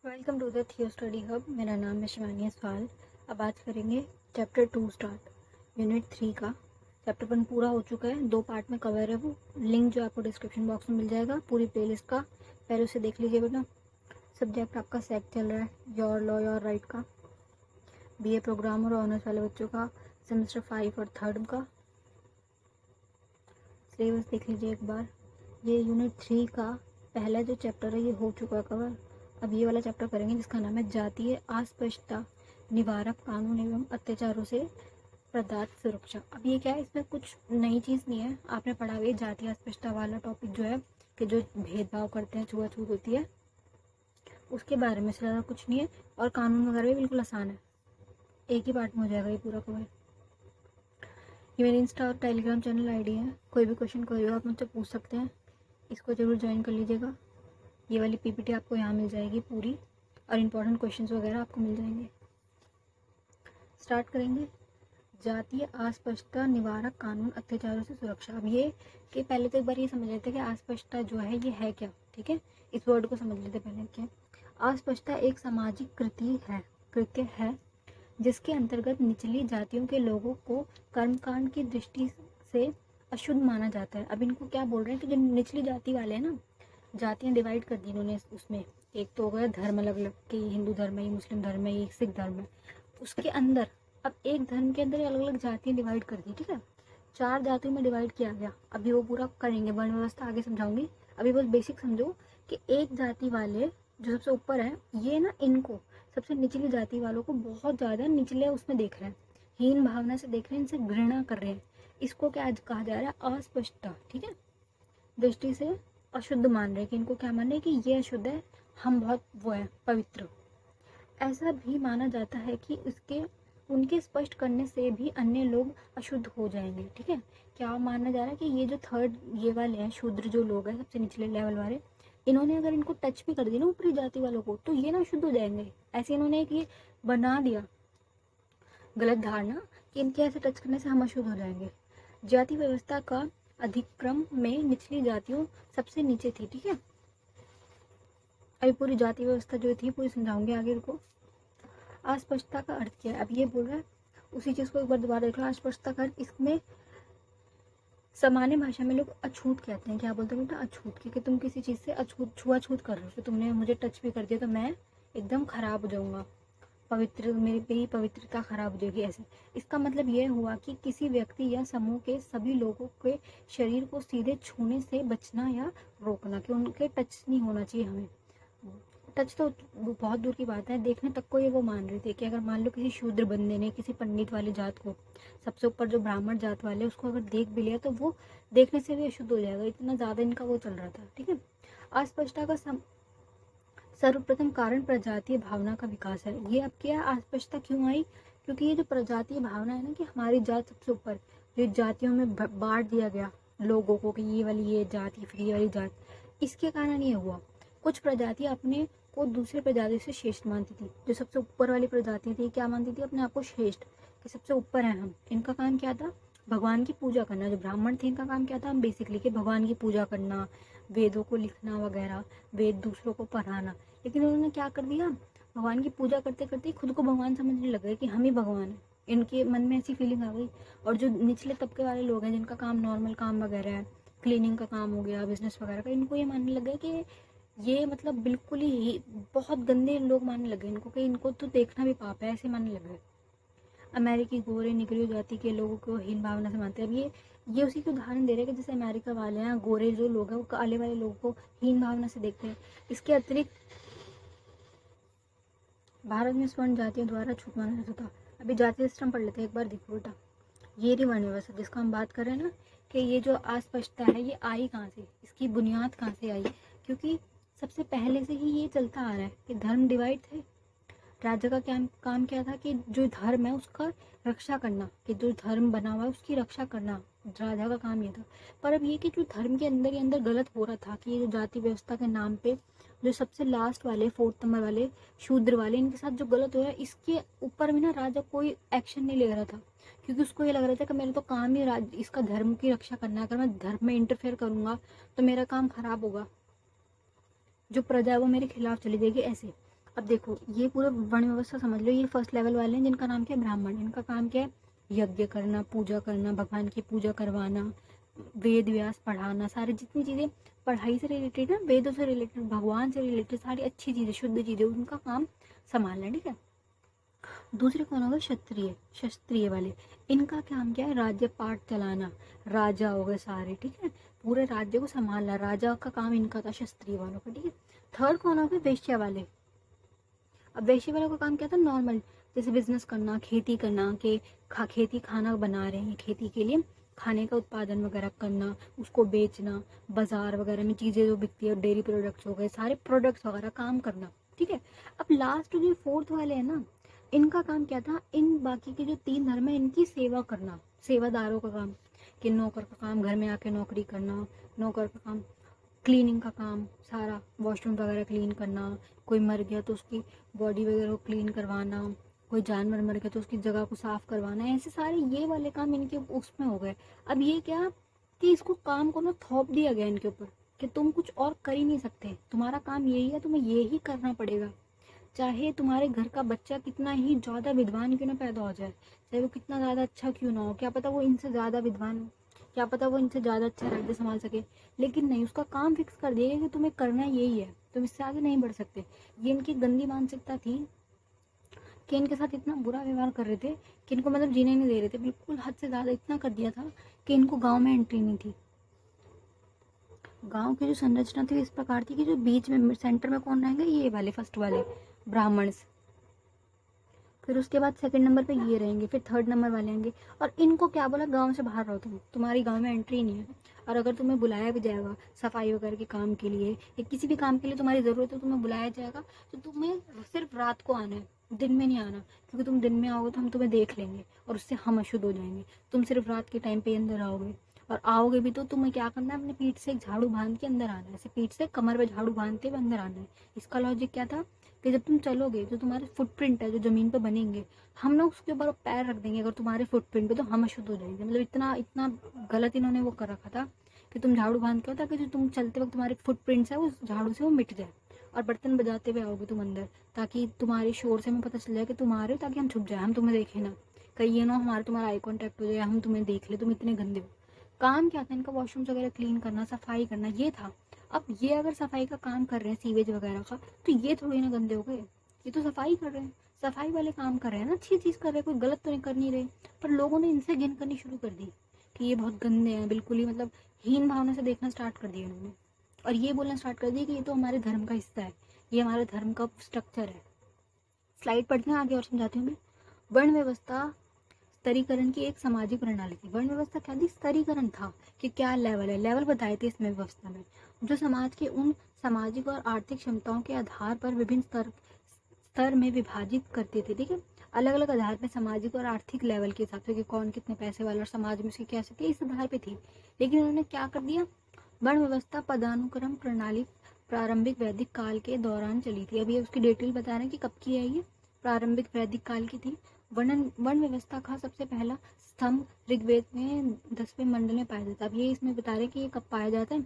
Welcome to the थियो study hub. मेरा नाम है शिवानी सवाल। अब आज करेंगे चैप्टर 2 स्टार्ट, यूनिट 3 का। चैप्टर 1 पूरा हो चुका है, 2 पार्ट में कवर है वो। लिंक जो आपको डिस्क्रिप्शन बॉक्स में मिल जाएगा पूरी प्लेलिस्ट का, पहले उसे देख लीजिए बेटा। सब्जेक्ट आपका सेक चल रहा है योर लॉ योर राइट का, बीए प्रोग्रामर और ऑनर्स वाले बच्चों का सेमेस्टर 5 और 3 का। सिलेबस देख लीजिए एक बार। ये यूनिट 3 का पहला जो चैप्टर है ये हो चुका है कवर। अब ये वाला चैप्टर करेंगे जिसका नाम है जातीय अस्पष्टता निवारक कानून एवं अत्याचारों से प्रदत्त सुरक्षा। अब ये क्या है, इसमें कुछ नई चीज़ नहीं है, आपने पढ़ा हुआ है। जातीय अस्पष्टता वाला टॉपिक जो है कि जो भेदभाव करते हैं, छुआछूत होती है, उसके बारे में से ज़्यादा कुछ नहीं है। और कानून वगैरह भी बिल्कुल आसान है, एक ही पार्ट में हो जाएगा ये पूरा कवर। ये मेरी इंस्टा और टेलीग्राम चैनल आईडी है, कोई भी क्वेश्चन कोई भी आप मुझसे पूछ सकते हैं, इसको ज़रूर ज्वाइन कर लीजिएगा। ये वाली पीपीटी आपको यहाँ मिल जाएगी पूरी, और इम्पोर्टेंट क्वेश्चंस वगैरह आपको मिल जाएंगे। स्टार्ट करेंगे। जातीय अस्पष्टता निवारक कानून अत्याचारों से सुरक्षा। अब ये कि पहले तो एक बार ये समझ लेते हैं कि अस्पष्टता जो है ये है क्या, ठीक है। इस वर्ड को समझ लेते पहले क्या। अस्पष्टता एक सामाजिक कृत्य है जिसके अंतर्गत निचली जातियों के लोगों को कर्मकांड की दृष्टि से अशुद्ध माना जाता है। अब इनको क्या बोल रहे हैं कि जो निचली जाति वाले हैं ना, जातियाँ डिवाइड कर दी इन्होंने उसमें। एक तो हो गया धर्म अलग अलग, कि हिंदू धर्म है, ये मुस्लिम धर्म है, ये सिख धर्म है। उसके अंदर अब एक धर्म के अंदर अलग अलग जातियाँ डिवाइड कर दी, ठीक है। 4 जातियों में डिवाइड किया गया। अभी वो पूरा करेंगे, वर्ण व्यवस्था आगे समझाऊंगी। अभी बस बेसिक समझो कि एक जाति वाले जो सबसे ऊपर है, ये ना इनको सबसे निचली जाति वालों को बहुत ज़्यादा निचले उसमें देख रहे हैं, हीन भावना से देख रहे हैं, इनसे घृणा कर रहे हैं। इसको क्या कहा जा रहा है, अस्पष्टता, ठीक है। दृष्टि से अशुद्ध मान रहे हैं, कि इनको क्या मान रहे हैं कि ये अशुद्ध है, हम बहुत वो है पवित्र। ऐसा भी माना जाता है कि इसके उनके स्पष्ट करने से भी अन्य लोग अशुद्ध हो जाएंगे, ठीक है। क्या माना जा रहा है कि ये जो थर्ड ये वाले हैं, शूद्र जो लोग हैं, सबसे निचले लेवल वाले, इन्होंने अगर इनको टच भी कर दिया ना ऊपरी जाति वालों को, तो ये ना अशुद्ध हो जाएंगे। ऐसे इन्होंने एक ये बना दिया गलत धारणा कि इनके ऐसे टच करने से हम अशुद्ध हो जाएंगे। जाति व्यवस्था का अधिक्रम में निचली जातियों सबसे नीचे थी, ठीक है। अभी पूरी जाति व्यवस्था जो थी पूरी समझाऊंगी आगे को। अस्पष्टता का अर्थ क्या है, अब ये बोल रहा है उसी चीज को एक बार दोबारा देख लो। अस्पष्टता का अर्थ, इसमें सामान्य भाषा में लोग अछूत कहते हैं। क्या बोलते हैं बेटा, अछूत, क्योंकि तुम किसी चीज से छुआछूत कर रहे हो, कि तुमने मुझे टच भी कर दिया तो मैं एकदम खराब हो जाऊंगा, पवित्र, मेरी पवित्रता खराब हो जाएगी, ऐसे। इसका मतलब यह हुआ कि किसी व्यक्ति या समूह के सभी लोगों के शरीर को सीधे छूने से बचना या रोकना, कि उनके टच नहीं होना चाहिए हमें। टच तो बहुत दूर की बात है, देखने तक को ये वो मान रहे थे कि अगर मान लो किसी शूद्र बंदे ने किसी पंडित वाली जात को, सबसे ऊपर जो ब्राह्मण जात वाले, उसको अगर देख भी लिया तो वो देखने से भी अशुद्ध हो जाएगा, इतना ज़्यादा इनका वो चल रहा था, ठीक है। अस्पष्टता का सर्वप्रथम कारण प्रजातीय भावना का विकास है। ये अब क्या, अस्पष्टता क्यों आई, क्योंकि ये जो प्रजातीय भावना है ना, कि हमारी जात सबसे ऊपर, जो जातियों में बांट दिया गया लोगों को कि ये वाली ये जाति फिर ये वाली जात, इसके कारण ये हुआ। कुछ प्रजातियां अपने को दूसरे प्रजाति से श्रेष्ठ मानती थी। जो सबसे ऊपर वाली प्रजातियां थी, क्या मानती थी अपने आप को श्रेष्ठ, कि सबसे ऊपर है हम। इनका काम क्या था, भगवान की पूजा करना। जो ब्राह्मण थे इनका काम क्या था, हम बेसिकली कि भगवान की पूजा करना, वेदों को लिखना वगैरह, वेद दूसरों को पढ़ाना। लेकिन उन्होंने क्या कर दिया, भगवान की पूजा करते करते खुद को भगवान समझने लग गए कि हम ही भगवान हैं। इनके मन में ऐसी फीलिंग आ गई। और जो निचले तबके वाले लोग हैं, जिनका काम नॉर्मल काम वगैरह है, क्लीनिंग का काम हो गया, बिजनेस वगैरह का, इनको ये मानने लग गए कि ये मतलब बिल्कुल ही बहुत गंदे लोग मानने लगे इनको, कि इनको तो देखना भी पाप है, ऐसे मानने लगे। अमेरिकी गोरे निगरी जाति के लोगों को हीन भावना से मानते हैं। अब ये उसी के उदाहरण दे रहे हैं कि जैसे अमेरिका वाले हैं, गोरे जो लोग हैं वो काले वाले लोगों को हीन भावना से देखते हैं। इसके अतिरिक्त भारत में स्वर्ण जातियों द्वारा छूट माना जाता था। अभी जाति सिस्टम पढ़ लेते हैं एक बार, देखो बेटा। ये रही वर्ण व्यवस्था जिसका हम बात कर रहे हैं ना, कि ये जो अस्पष्टता है ये आई कहाँ से, इसकी बुनियाद कहाँ से आई। क्योंकि सबसे पहले से ही ये चलता आ रहा है कि धर्म डिवाइड थे। राजा का क्या काम क्या था, कि जो धर्म है उसका रक्षा करना, कि जो धर्म बना हुआ है उसकी रक्षा करना राजा का काम ये था। पर अब ये कि जो धर्म के अंदर ही अंदर गलत हो रहा था, कि ये जो जाति व्यवस्था के नाम पे जो सबसे लास्ट वाले 4th नंबर वाले शूद्र वाले, इनके साथ जो गलत हो रहा है, इसके ऊपर भी ना राजा कोई एक्शन नहीं ले रहा था। क्योंकि उसको ये लग रहा था कि मेरा तो काम ही इसका धर्म की रक्षा करना है, अगर मैं धर्म में इंटरफेयर करूंगा तो मेरा काम खराब होगा, जो प्रजा है वो मेरे खिलाफ चली जाएगी, ऐसे। अब देखो ये पूरा वर्ण व्यवस्था समझ लो, ये फर्स्ट लेवल वाले हैं जिनका नाम क्या है ब्राह्मण। इनका काम क्या है, यज्ञ करना, पूजा करना, भगवान की पूजा करवाना, वेद व्यास पढ़ाना, सारी जितनी चीज़ें पढ़ाई से रिलेटेड है, वेदों से रिलेटेड, भगवान से रिलेटेड सारी अच्छी चीज़ें, शुद्ध चीज़ें, उनका काम संभालना, ठीक है। दूसरे कौन होगा, क्षत्रिय, क्षत्रिय वाले। इनका काम क्या है, राज्य पाठ चलाना, राजा हो गए सारे, ठीक है, पूरे राज्य को संभालना, राजा का काम इनका था, क्षत्रिय वालों का, ठीक है। थर्ड कौन हो गए, वैश्य वाले। अब वैश्य वालों का काम क्या था, नॉर्मल जैसे बिजनेस करना, खेती करना, कि खेती खाना बना रहे हैं, खेती के लिए खाने का उत्पादन वगैरह करना, उसको बेचना, बाजार वगैरह में चीज़ें जो बिकती है, डेयरी प्रोडक्ट्स हो गए, सारे प्रोडक्ट्स वगैरह काम करना, ठीक है। अब लास्ट जो फोर्थ वाले हैं ना, इनका काम क्या था, इन बाकी के जो 3 धर्म है इनकी सेवा करना, सेवादारों का काम, कि नौकर का काम घर में आके नौकरी करना, नौकर का काम क्लीनिंग का काम सारा, वॉशरूम वगैरह क्लीन करना, कोई मर गया तो उसकी बॉडी वगैरह को क्लीन करवाना, कोई जानवर मर गया तो उसकी जगह को साफ करवाना, ऐसे सारे ये वाले काम इनके उसमें हो गए। अब ये क्या कि इसको काम को ना थोप दिया गया इनके ऊपर कि तुम कुछ और कर ही नहीं सकते, तुम्हारा काम यही है, तुम्हें ये ही करना पड़ेगा, चाहे तुम्हारे घर का बच्चा कितना ही ज़्यादा विद्वान क्यों ना पैदा हो जाए, चाहे वो कितना ज़्यादा अच्छा क्यों ना हो, क्या पता वो इनसे ज़्यादा विद्वान हो, क्या पता वो इनसे ज़्यादा अच्छा राज्य संभाल सके, लेकिन नहीं, उसका काम फिक्स कर दिया कि तुम्हें करना यही है, तुम इससे आगे नहीं बढ़ सकते। ये इनकी गंदी मानसिकता थी कि इनके साथ इतना बुरा व्यवहार कर रहे थे कि इनको मतलब जीने नहीं दे रहे थे, बिल्कुल हद से ज़्यादा इतना कर दिया था कि इनको गाँव में एंट्री नहीं थी। गांव की जो संरचना थी इस प्रकार थी कि जो बीच में सेंटर में कौन रहेंगे, ये वाले फर्स्ट वाले ब्राह्मण्स, फिर उसके बाद सेकंड नंबर पे ये रहेंगे, फिर थर्ड नंबर वाले आएंगे। और इनको क्या बोला, गांव से बाहर रहो, तुम्हारी गांव में एंट्री नहीं है, और अगर तुम्हें बुलाया भी जाएगा सफाई वगैरह के काम के लिए या किसी भी काम के लिए तुम्हारी ज़रूरत है, तुम्हें बुलाया जाएगा तो तुम्हें सिर्फ रात को आना है, दिन में नहीं आना, क्योंकि तुम दिन में आओगे तो हम तुम्हें देख लेंगे और उससे हम अशुद्ध हो जाएंगे। तुम सिर्फ रात के टाइम पे अंदर आओगे, और आओगे भी तो तुम्हें क्या करना है, अपने पीठ से एक झाड़ू बांध के अंदर आना है, ऐसे पीठ से कमर पे झाड़ू बांधते हुए अंदर आना है। इसका लॉजिक क्या था कि जब तुम चलोगे जो तुम्हारे फुटप्रिंट है जो ज़मीन पे बनेंगे, हम लोग उसके ऊपर पैर रख देंगे अगर तुम्हारे फुटप्रिंट पे, तो हम अशुद्ध हो जाएंगे। मतलब इतना इतना गलत इन्होंने वो कर रखा था कि तुम झाड़ू बांध के हो ताकि जो तुम चलते वक्त तुम्हारे फुटप्रिंट्स है वो झाड़ू से वो मिट जाए, और बर्तन बजाते हुए आओगे तुम अंदर, ताकि तुम्हारे शोर से हमें पता चल जाए कि तुम आ रहे हो, ताकि हम छुप जाए, हम तुम्हें देखें ना, कहीं ये ना हमारा तुम्हारा आई कॉन्टैक्ट हो जाए, हम तुम्हें देख ले तुम इतने गंदे हो। काम क्या था इनका, वॉशरूम वगैरह क्लीन करना, सफाई करना, ये था। अब ये अगर सफाई का काम कर रहे हैं सीवेज वगैरह का, तो ये थोड़ी ना गंदे हो गए, ये तो सफाई कर रहे हैं, सफाई वाले काम कर रहे हैं ना, अच्छी चीज़ कर रहे हैं, कोई गलत तो नहीं कर नहीं रहे। पर लोगों ने इनसे घिन करनी शुरू कर दी कि ये बहुत गंदे हैं, बिल्कुल ही मतलब हीन भावना से देखना स्टार्ट कर दिया इन्होंने, और ये बोलना स्टार्ट कर दिया कि ये तो हमारे धर्म का हिस्सा है, ये हमारे धर्म का स्ट्रक्चर है। स्लाइड पढ़ते हैं आगे और समझाती हूँ मैं। वर्ण व्यवस्था स्तरीकरण की एक सामाजिक प्रणाली थी। वर्ण व्यवस्था क्या थी, स्तरीकरण था कि क्या लेवल है, लेवल बताए थे इसमें व्यवस्था में, जो समाज के उन सामाजिक और आर्थिक क्षमताओं के आधार पर विभिन्न स्तर स्तर में विभाजित करते थे, ठीक है, अलग अलग आधार पर सामाजिक और आर्थिक लेवल के हिसाब से कि कौन कितने पैसे वाला और समाज में उसकी क्या स्थिति है, इस आधार पे थी। लेकिन उन्होंने क्या कर दिया, वर्ण व्यवस्था पदानुक्रम प्रणाली प्रारंभिक वैदिक काल के दौरान चली थी। अभी उसकी डिटेल बता रहे हैं कि कब की है ये, प्रारंभिक वैदिक काल की थी। वर्ण व्यवस्था का सबसे पहला स्तंभ ऋग्वेद में 10वें मंडल में पाया जाता है। अब ये इसमें बता रहे हैं कि ये कब पाया जाता है।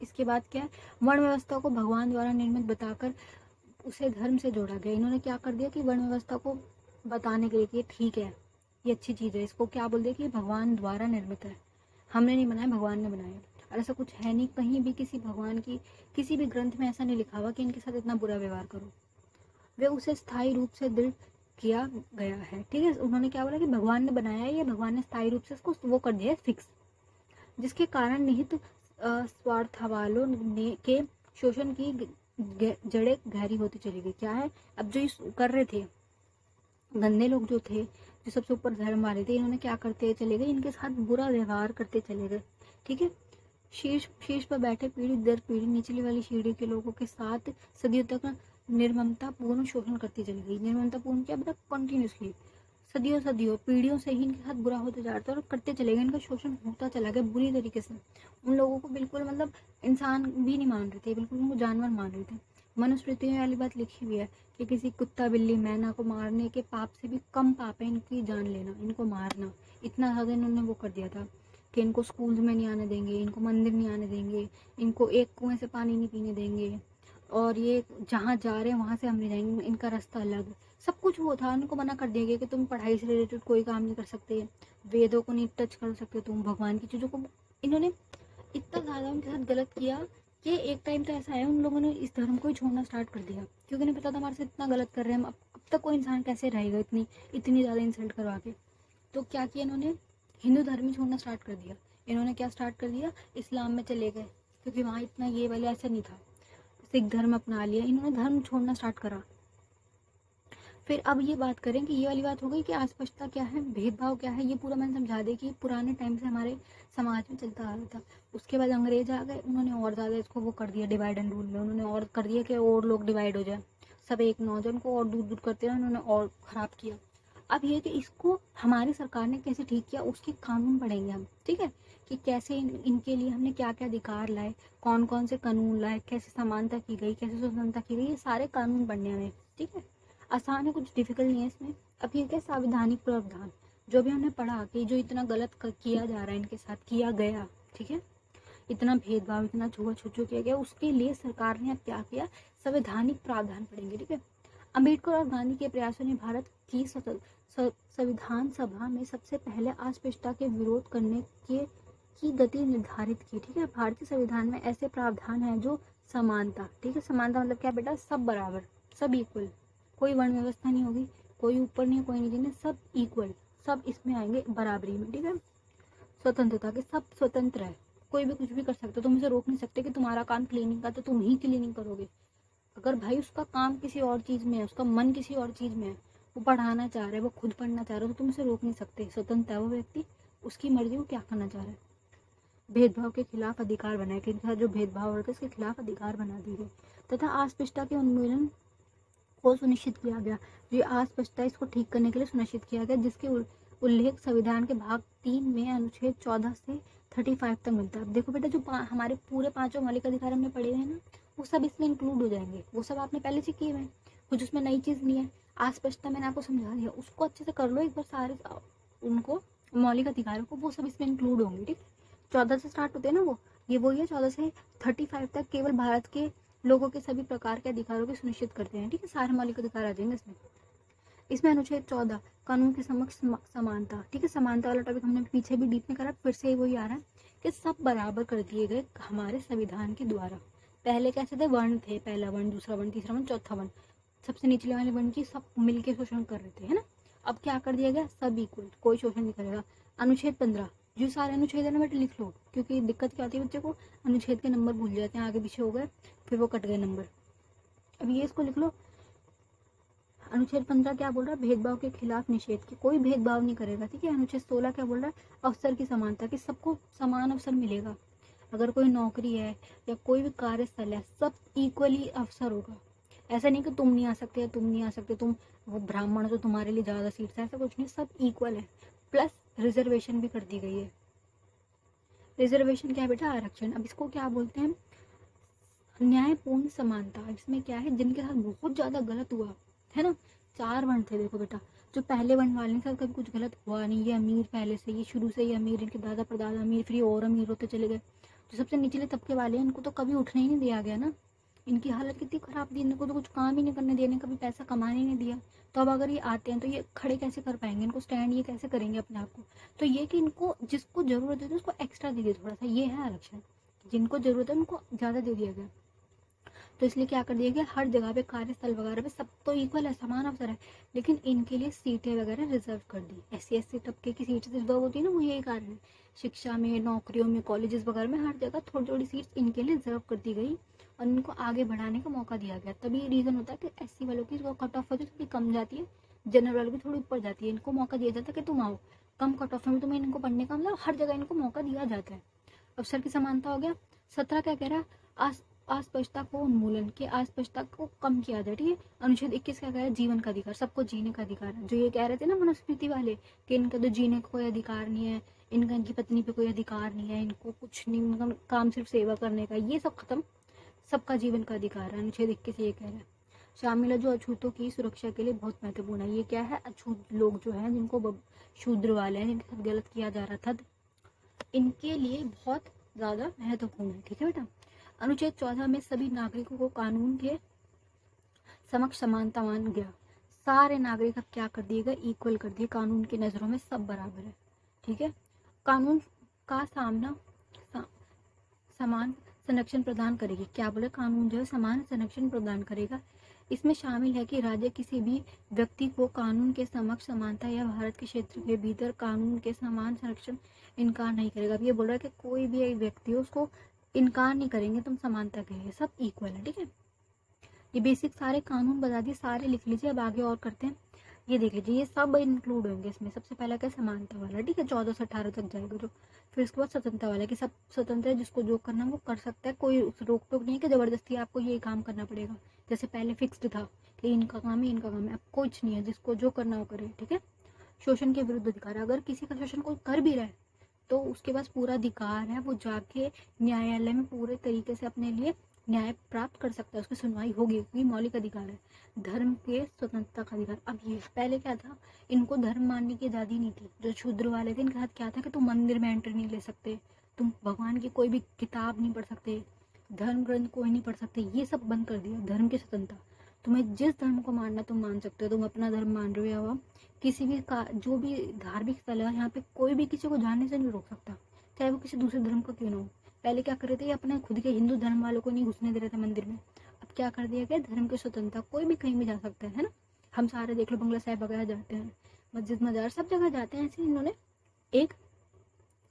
इसके बाद क्या है, वर्ण व्यवस्था को भगवान द्वारा निर्मित बताकर उसे धर्म से जोड़ा गया। इन्होंने क्या कर दिया कि वर्ण व्यवस्था को बताने के लिए कि ये ठीक है, ये अच्छी चीज़ है, इसको क्या बोल दिया कि ये भगवान द्वारा निर्मित है, हमने नहीं बनाया, भगवान ने बनाया। और ऐसा कुछ है नहीं, कहीं भी किसी भगवान की किसी भी ग्रंथ में ऐसा नहीं लिखा हुआ कि इनके साथ इतना बुरा व्यवहार करो। वे उसे स्थायी रूप से दृढ़ किया गया है, ठीक है। उन्होंने क्या बोला कि भगवान ने बनाया है, या भगवान ने स्थायी रूप से इसको वो कर दिया है फिक्स, जिसके कारण निहित स्वार्थवालों ने के शोषण की जड़ें गहरी होती चली गई। क्या है, अब जो कर रहे थे गंदे लोग जो थे, जो सबसे ऊपर धर्म वाले थे, इन्होंने क्या करते चले गए, इनके साथ बुरा व्यवहार करते चले गए, ठीक है। शीर्ष शीर्ष पर बैठे पीढ़ी दर पीढ़ी निचली वाली सीढ़ी के लोगों के साथ सदियों तक निर्ममता पूर्ण शोषण करती चली गई। निर्ममता पूर्ण क्या मतलब, कंटिन्यूसली सदियों सदियों पीढ़ियों से ही इनके साथ बुरा होता जा रहा था और करते चले गए, इनका शोषण होता चला गया बुरी तरीके से। उन लोगों को बिल्कुल मतलब इंसान भी नहीं मान रहे थे, बिल्कुल उनको जानवर मान रहे थे। मनुस्मृति में वाली बात लिखी हुई है कि किसी कुत्ता बिल्ली मैना को मारने के पाप से भी कम पाप है इनकी जान लेना, इनको मारना। इतना ज़्यादा इन्होंने वो कर दिया था कि इनको स्कूल में नहीं आने देंगे, इनको मंदिर नहीं आने देंगे, इनको एक कुएं से पानी नहीं पीने देंगे, और ये जहाँ जा रहे हैं वहाँ से हम नहीं जाएंगे, इनका रास्ता अलग है। सब कुछ वो था, उनको मना कर दिया गया कि तुम पढ़ाई से रिलेटेड कोई काम नहीं कर सकते, वेदों को नहीं टच कर सकते, तुम भगवान की चीज़ों को। इन्होंने इतना ज़्यादा उनके साथ गलत किया कि एक टाइम तो ऐसा है उन लोगों ने इस धर्म को ही छोड़ना स्टार्ट कर दिया, क्योंकि उन्हें पता था हमारे साथ इतना गलत कर रहे हैं हम, अब तक कोई इंसान कैसे रहेगा इतनी इतनी ज़्यादा इंसल्ट करवा के। तो क्या किया इन्होंने, हिंदू धर्म ही छोड़ना स्टार्ट कर दिया। इन्होंने क्या स्टार्ट कर दिया, इस्लाम में चले गए, क्योंकि वहाँ इतना ये वाले ऐसा नहीं था। सिख धर्म अपना लिया इन्होंने, धर्म छोड़ना स्टार्ट करा। फिर अब ये बात करें कि ये वाली बात हो गई कि अस्पृश्यता क्या है, भेदभाव क्या है, ये पूरा मैंने समझा दिया कि पुराने टाइम से हमारे समाज में चलता आ रहा था। उसके बाद अंग्रेज आ गए, उन्होंने और ज़्यादा इसको वो कर दिया, डिवाइड एंड रूल में उन्होंने और कर दिया कि और लोग डिवाइड हो जाए, सब एक न हो जाए, उनको और दूर दूर करते रहे, उन्होंने और ख़राब किया। अब ये कि इसको हमारी सरकार ने कैसे ठीक किया, उसके कानून पढ़ेंगे हम, ठीक है, कि कैसे इनके लिए हमने क्या क्या अधिकार लाए, कौन कौन से कानून लाए, कैसे समानता की गई, कैसे स्वतंत्रता की गई, ये सारे कानून पढ़ने हमें, ठीक है। आसान है, कुछ डिफिकल्ट नहीं है इसमें। अब ये क्या, संवैधानिक प्रावधान, जो भी हमने पढ़ा कि जो इतना गलत किया जा रहा है इनके साथ, किया गया, ठीक है, इतना भेदभाव, इतना छुआ-छूत किया गया, उसके लिए सरकार ने अब क्या किया, संवैधानिक प्रावधान पढ़ेंगे, ठीक है। अम्बेडकर और गांधी के प्रयासों ने भारत की संविधान सभा में सबसे पहले अस्पृश्यता के विरोध करने के की गति निर्धारित की, ठीक है। भारतीय संविधान में ऐसे प्रावधान हैं जो समानता, ठीक है, समानता मतलब क्या बेटा, सब बराबर, सब इक्वल, कोई वर्ण व्यवस्था नहीं होगी, कोई ऊपर नहीं कोई नीचे नहीं, सब इक्वल, सब इसमें आएंगे बराबरी में, ठीक है। स्वतंत्रता के, सब स्वतंत्र है, कोई भी कुछ भी कर सकते हो, तुम इसे रोक नहीं सकते कि तुम्हारा काम क्लीनिंग का तो तुम ही क्लीनिंग करोगे। अगर भाई उसका काम किसी और चीज़ में है, उसका मन किसी और चीज़ में है, वो पढ़ाना चाह रहा है, वो खुद पढ़ना चाह रहा है, तो तुम उसे रोक नहीं सकते, स्वतंत्र है वो व्यक्ति, उसकी मर्जी वो क्या करना चाह रहा है। भेदभाव के खिलाफ अधिकार बनाए, कि इनके साथ जो भेदभाव हो रहा था उसके खिलाफ अधिकार बना दिए गए, तथा अस्पृश्यता के उन्मूलन को सुनिश्चित किया गया। जो ये अस्पष्टता, इसको ठीक करने के लिए सुनिश्चित किया गया, जिसके उल्लेख संविधान के भाग 3 में अनुच्छेद 14 से 35 तक मिलता है। अब देखो बेटा, जो हमारे पूरे 5 मौलिक अधिकार हमने पढ़े हुए हैं ना, वो सब इसमें इंक्लूड हो जाएंगे, वो सब आपने पहले से किए हुए हैं, कुछ उसमें नई चीज़ नहीं है। अस्पष्टता मैंने आपको समझा दिया, उसको अच्छे से कर लो एक बार, सारे उनको मौलिक अधिकारों को, वो सब इसमें इंक्लूड होंगे, ठीक। 14 से स्टार्ट होते हैं ना वो, ये वही है, 14 से 35 तक केवल भारत के लोगों के सभी प्रकार के अधिकारों को सुनिश्चित करते हैं, ठीक है, सारे मौलिक अधिकार आ जाएंगे इसमें। इसमें अनुच्छेद 14 कानून के समक्ष समानता, ठीक है, समानता वाला टॉपिक हमने पीछे भी डीप में करा, फिर से वही आ रहा है कि सब बराबर कर दिए गए हमारे संविधान के द्वारा। पहले कैसे थे, वर्ण थे, पहला वर्ण, दूसरा वर्ण, तीसरा वर्ण, चौथा वर्ण, सबसे निचले वाले वर्ण की सब मिलके शोषण कर रहे थे, है ना। अब क्या कर दिया गया, सब इक्वल, कोई शोषण नहीं करेगा। अनुच्छेद 15, जो सारे अनुच्छेद है ना बेटा लिख लो, क्योंकि दिक्कत क्या होती है बच्चे को, अनुच्छेद के नंबर भूल जाते हैं, आगे पीछे हो गए फिर वो कट गए नंबर। अब ये इसको लिख लो, अनुच्छेद 15 क्या बोल रहा है, भेदभाव के खिलाफ निषेध, की कोई भेदभाव नहीं करेगा, ठीक है। अनुच्छेद 16 क्या बोल रहा है, अवसर की समानता, कि सबको समान अवसर मिलेगा, अगर कोई नौकरी है या कोई भी कार्यस्थल है, सब इक्वली अवसर होगा। ऐसा नहीं कि तुम नहीं आ सकते, तुम नहीं आ सकते, तुम वो ब्राह्मण हो तो तुम्हारे लिए ज़्यादा सीट्स है, ऐसा कुछ नहीं, सब इक्वल है। प्लस रिजर्वेशन भी कर दी गई है। रिजर्वेशन क्या है बेटा, आरक्षण। अब इसको क्या बोलते हैं, न्यायपूर्ण समानता। इसमें क्या है, जिनके साथ बहुत ज़्यादा गलत हुआ है ना, 4 वर्ण थे देखो बेटा, जो पहले वर्ण वाले के साथ कभी कुछ गलत हुआ नहीं, ये अमीर पहले से, ये शुरू से ही अमीर, इनके दादा परदादा अमीर, फिर ये और अमीर होते चले गए। जो सबसे निचले तबके वाले हैं, इनको तो कभी उठने ही नहीं दिया गया ना, इनकी हालत कितनी ख़राब थी, इनको तो कुछ काम ही नहीं करने दिया, कभी पैसा कमाने ही नहीं दिया। तो अब अगर ये आते हैं तो ये खड़े कैसे कर पाएंगे, इनको स्टैंड ये कैसे करेंगे अपने आप को। तो ये कि इनको जिसको ज़रूरत है उसको एक्स्ट्रा दे दिया थोड़ा सा, ये है आरक्षण, जिनको ज़रूरत है उनको ज़्यादा दे दिया गया। तो इसलिए क्या कर दिया गया, हर जगह पे कार्यस्थल वगैरह पे सब तो इक्वल है, समान अवसर है, लेकिन इनके लिए सीटें वगैरह रिजर्व कर दी। SC ST तबके की सीटें रिजर्व होती है ना, वो यही कारण है। शिक्षा में, नौकरियों में, कॉलेजेस वगैरह में हर जगह थोड़ी थोड़ी सीट्स इनके लिए रिजर्व कर दी गई और इनको आगे बढ़ाने का मौका दिया गया। तभी रीज़न होता है कि SC वालों की जो कट ऑफ होती है थोड़ी कम जाती है, जनरल वालों की थोड़ी ऊपर जाती है, इनको मौका दिया जाता है कि तुम आओ कम कट ऑफ में, तुम्हें इनको पढ़ने का मतलब हर जगह इनको मौका दिया जाता है। अवसर की समानता हो गया। 17 क्या कह रहा है, अस्पष्टता को उन्मूलन, के अस्पष्टता को कम किया जाए, ठीक है। अनुच्छेद 21 क्या कह रहा है, जीवन का अधिकार, सबको जीने का अधिकार है। जो ये कह रहे थे ना मनुस्मृति वाले कि इनका तो जीने का कोई अधिकार नहीं है, इनका इनकी पत्नी पे कोई अधिकार नहीं है, इनको कुछ नहीं, इनका काम सिर्फ सेवा करने का, ये सब खत्म, सबका जीवन का अधिकार है। अनुच्छेद 21 ये कह रहा है। शामिल है जो अछूतों की सुरक्षा के लिए बहुत महत्वपूर्ण है। ये क्या है, अछूत लोग जो हैं, जिनको शूद्र वाले हैं, जिनके साथ गलत किया जा रहा था, इनके लिए बहुत ज़्यादा महत्वपूर्ण है, ठीक है बेटा। अनुच्छेद 14 में सभी नागरिकों को कानून के समक्ष समानता मान गया। सारे नागरिक अब क्या कर दिए गए, इक्वल कर दिए, कानून की नज़रों में सब बराबर है। ठीक है, कानून का समान संरक्षण प्रदान करेगी। क्या बोले, कानून जो है समान संरक्षण प्रदान करेगा। इसमें शामिल है कि राज्य किसी भी व्यक्ति को कानून के समक्ष समानता या भारत के क्षेत्र के भीतर कानून के समान संरक्षण इनकार नहीं करेगा। अब ये बोल रहा है कि कोई भी एक व्यक्ति हो उसको इनकार नहीं करेंगे तुम समानता के लिए, सब इक्वल है। ठीक है, ये बेसिक सारे कानून बता दिए, सारे लिख लीजिए। अब आगे और करते हैं, ये देख लीजिए, ये सब इंक्लूड होंगे इसमें। सबसे पहला क्या, समानता वाला। ठीक है, 14 से 18 तक जाएगा जो। फिर उसके बाद स्वतंत्रता वाला कि सब स्वतंत्र है, जिसको जो करना वो कर सकता है, कोई रोक टोक नहीं है कि जबरदस्ती आपको ये काम करना पड़ेगा। जैसे पहले फिक्स्ड था कि इनका काम है इनका काम है, अब कुछ नहीं है, जिसको जो करना वो करे। ठीक है, शोषण के विरुद्ध अधिकार, अगर किसी का शोषण कोई कर भी रहा है तो उसके पास पूरा अधिकार है, वो जाके न्यायालय में पूरे तरीके से अपने लिए न्याय प्राप्त कर सकता है, उसकी सुनवाई होगी, क्योंकि मौलिक अधिकार है। धर्म के स्वतंत्रता का अधिकार, अब ये पहले क्या था, इनको धर्म मानने की आज़ादी नहीं थी। जो शूद्र वाले थे इनके साथ क्या था कि तुम मंदिर में एंट्री नहीं ले सकते, तुम भगवान की कोई भी किताब नहीं पढ़ सकते, धर्म ग्रंथ कोई नहीं पढ़ सकते, ये सब बंद कर दिया। धर्म की स्वतंत्रता, तुम्हें जिस धर्म को मानना तुम मान सकते हो, तुम अपना धर्म मान रहे हो या किसी भी का जो भी धार्मिक स्थल है यहाँ पे कोई भी किसी को जाने से नहीं रोक सकता, चाहे वो किसी दूसरे धर्म का क्यों ना हो। पहले क्या कर रहे थे, अपने खुद के हिंदू धर्म वालों को नहीं घुसने दे रहे थे मंदिर में। अब क्या कर दिया गया, धर्म की स्वतंत्रता, कोई भी कहीं भी जा सकता है ना। हम सारे देख लो, बंगला साहिब वगैरह जाते हैं, मस्जिद मजार सब जगह जाते हैं, ऐसे इन्होंने एक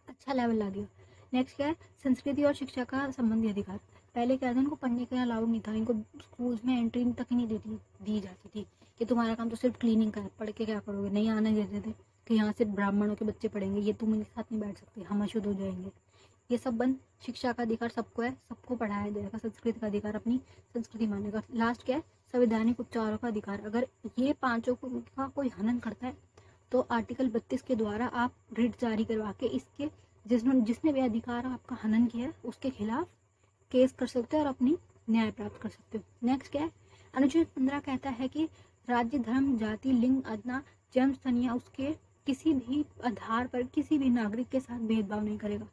अच्छा लेवल ला दिया। नेक्स्ट क्या है, संस्कृति और शिक्षा का संबंधी अधिकार। पहले क्या था, इनको पढ़ने का अलाउ नहीं था, इनको स्कूल में एंट्री तक ही नहीं दी जाती थी कि तुम्हारा काम तो सिर्फ क्लीनिंग का है, पढ़ के क्या करोगे, नहीं आने देते थे कि यहाँ सिर्फ ब्राह्मणों के बच्चे पढ़ेंगे, ये तुम इनके साथ नहीं बैठ सकते, हम अशुद्ध हो जाएंगे। ये सब बंद। शिक्षा का अधिकार सबको है, सबको पढ़ाया जाएगा। संस्कृति का अधिकार, अपनी संस्कृति मानेगा। लास्ट क्या है, संवैधानिक उपचारों का अधिकार। अगर ये पांचों का कोई हनन करता है तो आर्टिकल 32 के द्वारा आप रिट जारी करवा के इसके जिसने भी अधिकार आपका हनन किया है उसके खिलाफ केस कर सकते हो और अपनी न्याय प्राप्त कर सकते हो। नेक्स्ट क्या है, अनुच्छेद 15 कहता है कि राज्य, धर्म, जाति, लिंग, अदना, जन्म स्थान या उसके किसी भी आधार पर किसी भी नागरिक के साथ भेदभाव नहीं करेगा।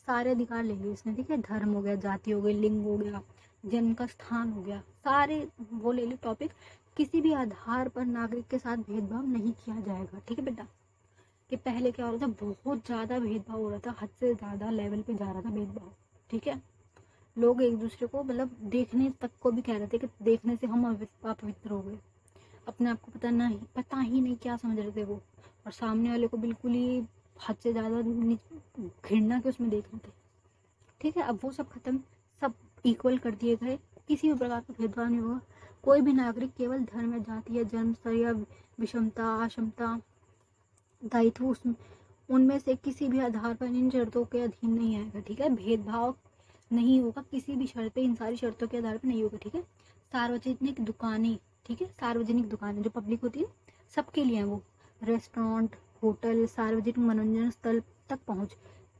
सारे अधिकार ले लिए इसने। ठीक है, धर्म हो गया, जाति हो गई, लिंग हो गया, जन्म का स्थान हो गया, सारे वो ले ली टॉपिक। किसी भी आधार पर नागरिक के साथ भेदभाव नहीं किया जाएगा। ठीक है बेटा, कि पहले क्या हो रहा था, बहुत ज़्यादा भेदभाव हो रहा था, हद से ज़्यादा लेवल पे जा रहा था भेदभाव। ठीक है, लोग एक दूसरे को मतलब देखने तक को भी कह रहे थे कि देखने से हम अपवित्र हो गए, अपने आप को पता ही नहीं क्या समझ रहे थे वो, और सामने वाले को बिल्कुल ही हद से ज़्यादा घृणा के उसमें देख रहे थे। ठीक है, अब वो सब खत्म, सब इक्वल कर दिए गए, किसी भी प्रकार का भेदभाव नहीं होगा। कोई भी नागरिक केवल धर्म या जाति या जन्म स्तर या विषमता, अक्षमता, दायित्व उनमें से किसी भी आधार पर इन शर्तों के अधीन नहीं आएगा। ठीक है, भेदभाव नहीं होगा किसी भी शर्त पे, इन सारी शर्तों के आधार पर नहीं होगा। ठीक है, सार्वजनिक दुकानें, ठीक है, सार्वजनिक दुकानें जो पब्लिक होती है सबके लिए हैं, वो रेस्टोरेंट, होटल, सार्वजनिक मनोरंजन स्थल तक पहुँच।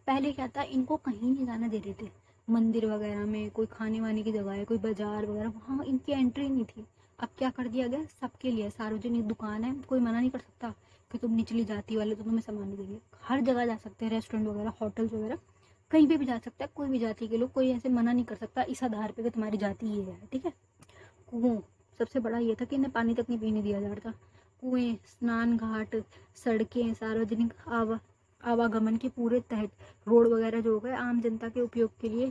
पहले क्या था, इनको कहीं नहीं जाने दे रहे थे, मंदिर वगैरह में, कोई खाने वाने की जगह है, कोई बाजार वगैरह, वहाँ इनकी एंट्री नहीं थी। अब क्या कर दिया गया, सबके लिए सार्वजनिक दुकान है, कोई मना नहीं कर सकता कि तुम निचली जाति वाले तो तुम्हें सामान नहीं देंगे। हर जगह जा सकते हैं, रेस्टोरेंट वगैरह, होटल्स वगैरह, कहीं पे भी जा सकता है कोई भी जाति के लोग, कोई ऐसे मना नहीं कर सकता इस आधार पे कि तुम्हारी जाति ये है। ठीक है, कुओं, सबसे बड़ा ये था कि इन्हें पानी तक नहीं पीने दिया जा रहा था। कुएं, स्नान घाट, सड़कें, सार्वजनिक आवागमन के पूरे तहत रोड वगैरह जो हो गए आम जनता के उपयोग के लिए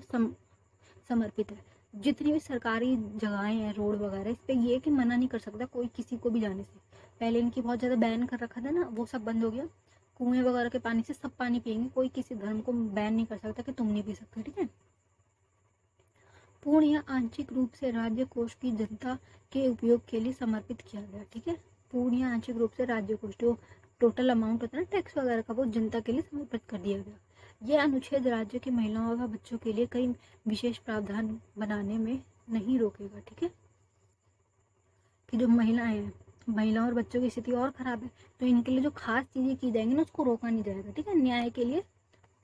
समर्पित है। जितनी भी सरकारी जगहें हैं, रोड वगैरह, इस पे ये कि मना नहीं कर सकता कोई किसी को भी जाने से। पहले इनकी बहुत ज़्यादा बैन कर रखा था ना, वो सब बंद हो गया। कुएं वगैरह के पानी से सब पानी पियेंगे, कोई किसी धर्म को बैन नहीं कर सकता कि तुम नहीं पी सकते। ठीक है, पूर्ण या आंशिक रूप से राज्य कोष की जनता के उपयोग के लिए समर्पित किया गया। ठीक है, पूर्ण या आंशिक रूप से राज्य कोष जो टोटल अमाउंट होता है ना टैक्स वगैरह का, वो जनता के लिए समर्पित कर दिया गया। यह अनुच्छेद राज्य की महिलाओं व बच्चों के लिए कई विशेष प्रावधान बनाने में नहीं रोकेगा। ठीक है, कि जो महिलाएं हैं, महिलाओं और बच्चों की स्थिति और खराब है, तो इनके लिए जो खास चीज़ें की जाएंगी ना उसको रोका नहीं जाएगा। ठीक है, न्याय के लिए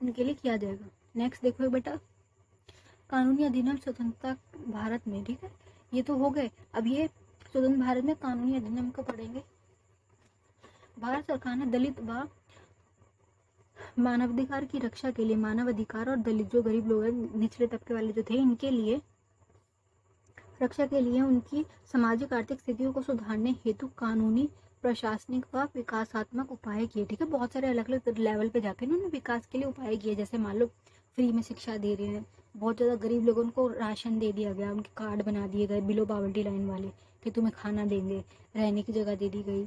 उनके लिए किया जाएगा। नेक्स्ट देखो बेटा, कानूनी अधिनियम स्वतंत्रता भारत में। ठीक है, ये तो हो गए। अब ये स्वतंत्र भारत में कानूनी अधिनियम को पढ़ेंगे। भारत सरकार ने दलित व मानवाधिकार की रक्षा के लिए मानव अधिकार और दलित जो गरीब लोग हैं, निचले तबके वाले जो थे, इनके लिए रक्षा के लिए उनकी सामाजिक आर्थिक स्थितियों को सुधारने हेतु कानूनी, प्रशासनिक व विकासात्मक उपाय किए। ठीक है, बहुत सारे अलग अलग लेवल पे जाके उन्होंने विकास के लिए उपाय किए। जैसे मान लो फ्री में शिक्षा दे रहे हैं, बहुत ज़्यादा गरीब लोगों को राशन दे दिया गया, उनके कार्ड बना दिए गए बिलो पॉवर्टी लाइन वाले कि तुम्हें खाना देंगे, रहने की जगह दे दी गई,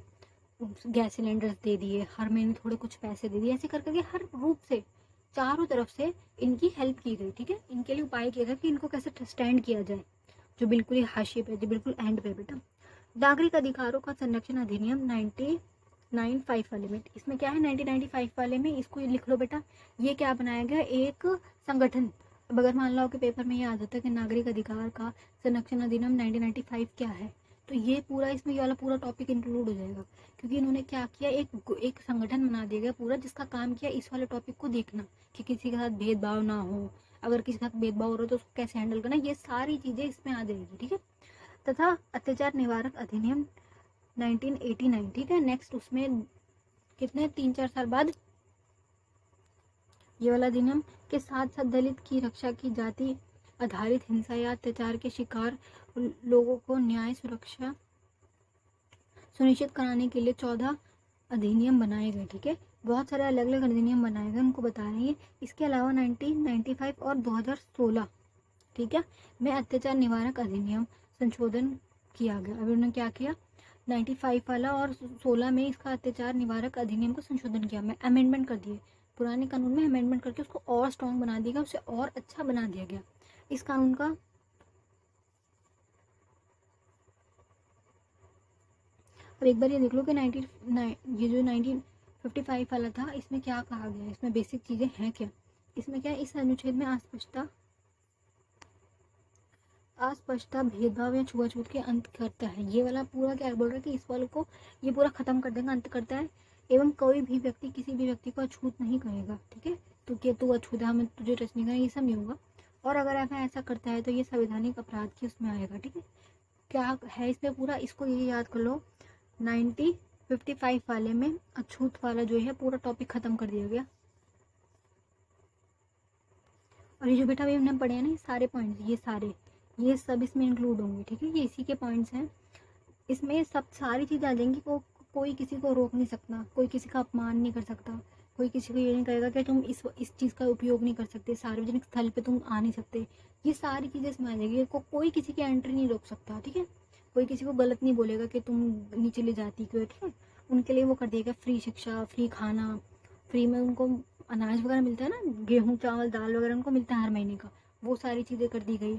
गैस सिलेंडर्स दे दिए, हर महीने थोड़े कुछ पैसे दे दिए, ऐसे कर करके हर रूप से चारों तरफ से इनकी हेल्प की गई। ठीक है, इनके लिए उपाय किया गया कि इनको कैसे स्टैंड किया जाए, जो बिल्कुल ही हाशिए पे, जो बिल्कुल एंड पे बेटा। नागरिक अधिकारों का संरक्षण अधिनियम 1995 वाले में, इसमें क्या है 1995 वाले में, इसको ये लिख लो बेटा। ये क्या बनाया गया, एक संगठन। अब अगर मान लो कि पेपर में ये आ जाता है कि नागरिक अधिकार का संरक्षण अधिनियम 1995 क्या है, तो ये पूरा इसमें ये वाला पूरा टॉपिक इंक्लूड हो जाएगा। क्योंकि इन्होंने क्या किया, एक संगठन बना दिया गया पूरा, जिसका काम किया इस वाले टॉपिक को देखना कि किसी के साथ भेदभाव ना हो, अगर किसी के साथ भेदभाव हो रहा है तो उसको कैसे हैंडल करना, ये सारी चीज़ें इसमें आ जाएगी। ठीक है, तथा अत्याचार निवारक अधिनियम 1989। ठीक है, नेक्स्ट उसमें कितने 3-4 साल बाद ये वाला अधिनियम के साथ साथ दलित की रक्षा की, जाति आधारित हिंसा या अत्याचार के शिकार लोगों को न्याय सुरक्षा सुनिश्चित कराने के लिए 14 अधिनियम बनाए गए। ठीक है, बहुत सारे अलग अलग अधिनियम बनाए गए, उनको बता रहे हैं। इसके अलावा 1995 और 2016 ठीक है में अत्याचार निवारक अधिनियम संशोधन किया गया। अभी उन्होंने क्या किया, 95 वाला और 16 में इसका अत्याचार निवारक अधिनियम को संशोधन किया, में अमेंडमेंट कर दिए, पुराने कानून में अमेंडमेंट करके उसको और स्ट्रॉन्ग बना दिया गया, उसे और अच्छा बना दिया गया। इस कानून का अब एक बार ये देख लो कि ये जो 1955 वाला था, इसमें क्या कहा गया, इसमें बेसिक चीज़ें हैं क्या। इसमें क्या है, इस अनुच्छेद में अस्पष्टता भेदभाव या छुआछूत के अंत करता है। ये वाला पूरा क्या बोल रहा है कि इस वाले को ये पूरा खत्म कर देगा, अंत करता है। एवं कोई भी व्यक्ति किसी भी व्यक्ति को अछूत नहीं करेगा। ठीक है, तो क्या तू अछूत है, हमें तुझे टच नहीं करना, ये सब नहीं होगा। और अगर ऐसा करता है तो ये संवैधानिक अपराध की उसमें आएगा। ठीक है, क्या है इसमें पूरा, इसको ये याद कर लो। 1955 वाले में अछूत वाला जो है पूरा टॉपिक खत्म कर दिया गया। और ये जो बेटा अभी हमने पढ़े हैं ना, ये सारे पॉइंट्स, ये सब इसमें इंक्लूड होंगे। ठीक है, ये इसी के पॉइंट्स हैं, इसमें सब सारी चीज़ें आ जाएंगी। कोई किसी को रोक नहीं सकता, कोई किसी का अपमान नहीं कर सकता, कोई किसी को ये नहीं कहेगा कि तुम इस चीज़ का उपयोग नहीं कर सकते, सार्वजनिक स्थल पे तुम आ नहीं सकते। ये सारी चीज़ें इसमें आ जाएगी। कोई किसी की एंट्री नहीं रोक सकता। ठीक है, कोई किसी को गलत नहीं बोलेगा कि तुम निचली जाति क्यों। ठीक है, उनके लिए वो कर दिया गया फ्री शिक्षा, फ्री खाना, फ्री में उनको अनाज वगैरह मिलता है ना, गेहूँ चावल दाल वगैरह उनको मिलता है हर महीने का, वो सारी चीज़ें कर दी गई।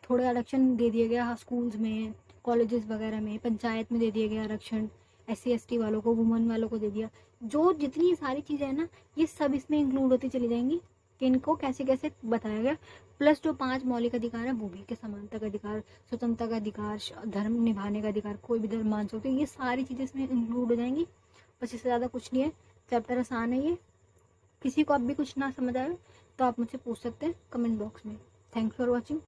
थोड़ा आरक्षण दे दिया गया स्कूल्स में, कॉलेजेस वगैरह में, पंचायत में दे दिया गया आरक्षण, SC ST वालों को, वुमेन वालों को दे दिया। जो जितनी सारी चीज़ें हैं ना, ये सब इसमें इंक्लूड होती चली जाएंगी कि इनको कैसे कैसे बताया गया। प्लस जो 5 मौलिक अधिकार है वो भी, कि समानता का अधिकार, स्वतंत्रता का अधिकार, धर्म निभाने का अधिकार, कोई भी धर्म मान सकते, ये सारी चीज़ें इसमें इंक्लूड हो जाएंगी। बस इससे ज़्यादा कुछ नहीं है, चैप्टर आसान है ये। किसी को अब भी कुछ ना समझ आए तो आप मुझसे पूछ सकते हैं कमेंट बॉक्स में। Thanks for watching.